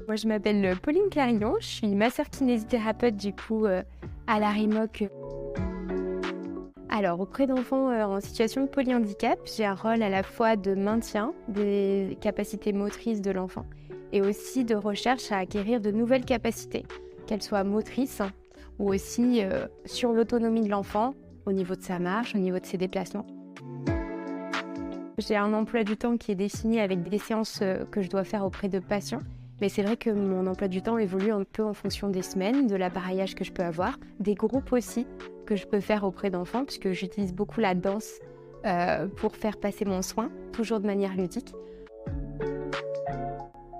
Moi, je m'appelle Pauline Clarillon, je suis masseur-kinésithérapeute à la RIMOC. Alors, auprès d'enfants en situation de polyhandicap, j'ai un rôle à la fois de maintien des capacités motrices de l'enfant et aussi de recherche à acquérir de nouvelles capacités, qu'elles soient motrices ou aussi sur l'autonomie de l'enfant au niveau de sa marche, au niveau de ses déplacements. J'ai un emploi du temps qui est défini avec des séances que je dois faire auprès de patients. Mais c'est vrai que mon emploi du temps évolue un peu en fonction des semaines, de l'appareillage que je peux avoir, des groupes aussi que je peux faire auprès d'enfants, puisque j'utilise beaucoup la danse pour faire passer mon soin, toujours de manière ludique.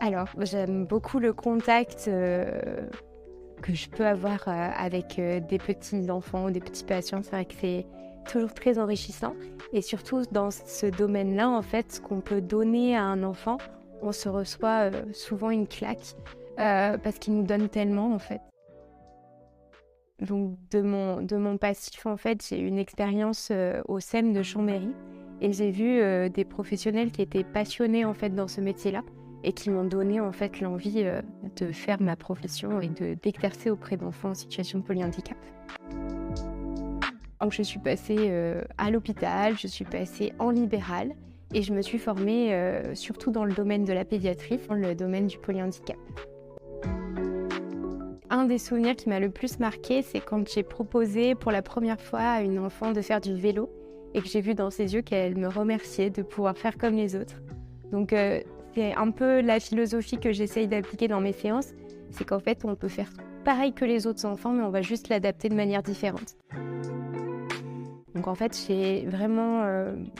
Alors, j'aime beaucoup le contact que je peux avoir avec des petits enfants ou des petits patients. C'est vrai que c'est toujours très enrichissant. Et surtout, dans ce domaine-là, en fait, ce qu'on peut donner à un enfant, on se reçoit souvent une claque parce qu'il nous donne tellement, en fait. Donc, de mon passif, en fait, j'ai eu une expérience au SEM de Chambéry et j'ai vu des professionnels qui étaient passionnés, en fait, dans ce métier-là et qui m'ont donné, en fait, l'envie de faire ma profession et d'exercer auprès d'enfants en situation de polyhandicap. Donc, je suis passée à l'hôpital, je suis passée en libéral et je me suis formée surtout dans le domaine de la pédiatrie, dans le domaine du polyhandicap. Un des souvenirs qui m'a le plus marqué, c'est quand j'ai proposé pour la première fois à une enfant de faire du vélo et que j'ai vu dans ses yeux qu'elle me remerciait de pouvoir faire comme les autres. Donc c'est un peu la philosophie que j'essaye d'appliquer dans mes séances, c'est qu'en fait on peut faire pareil que les autres enfants, mais on va juste l'adapter de manière différente. Donc en fait, j'ai vraiment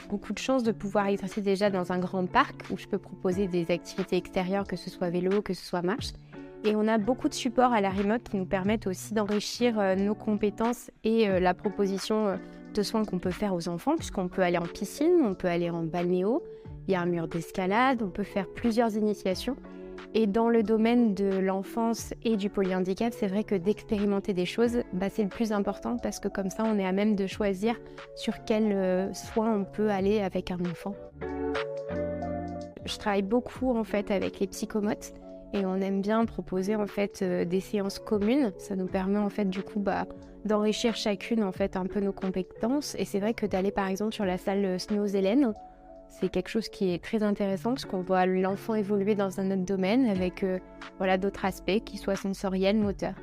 beaucoup de chance de pouvoir exercer déjà dans un grand parc où je peux proposer des activités extérieures, que ce soit vélo, que ce soit marche. Et on a beaucoup de supports à la RIMOC qui nous permettent aussi d'enrichir nos compétences et la proposition de soins qu'on peut faire aux enfants, puisqu'on peut aller en piscine, on peut aller en balnéo, il y a un mur d'escalade, on peut faire plusieurs initiations. Et dans le domaine de l'enfance et du polyhandicap, c'est vrai que d'expérimenter des choses, c'est le plus important parce que comme ça, on est à même de choisir sur quel soin on peut aller avec un enfant. Je travaille beaucoup en fait avec les psychomotes et on aime bien proposer en fait des séances communes. Ça nous permet en fait du coup d'enrichir chacune en fait un peu nos compétences. Et c'est vrai que d'aller par exemple sur la salle Snow-Zélène, c'est quelque chose qui est très intéressant parce qu'on voit l'enfant évoluer dans un autre domaine avec d'autres aspects, qu'ils soient sensoriels, moteurs.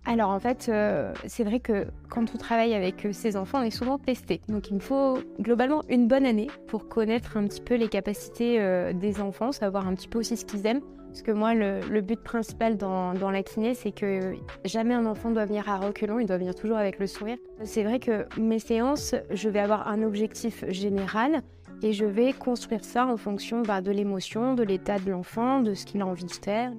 Alors en fait, c'est vrai que quand on travaille avec ces enfants, on est souvent testé. Donc il me faut globalement une bonne année pour connaître un petit peu les capacités des enfants, savoir un petit peu aussi ce qu'ils aiment. Parce que moi, le but principal dans la kiné, c'est que jamais un enfant doit venir à reculons, il doit venir toujours avec le sourire. C'est vrai que mes séances, je vais avoir un objectif général et je vais construire ça en fonction de l'émotion, de l'état de l'enfant, de ce qu'il a envie de faire.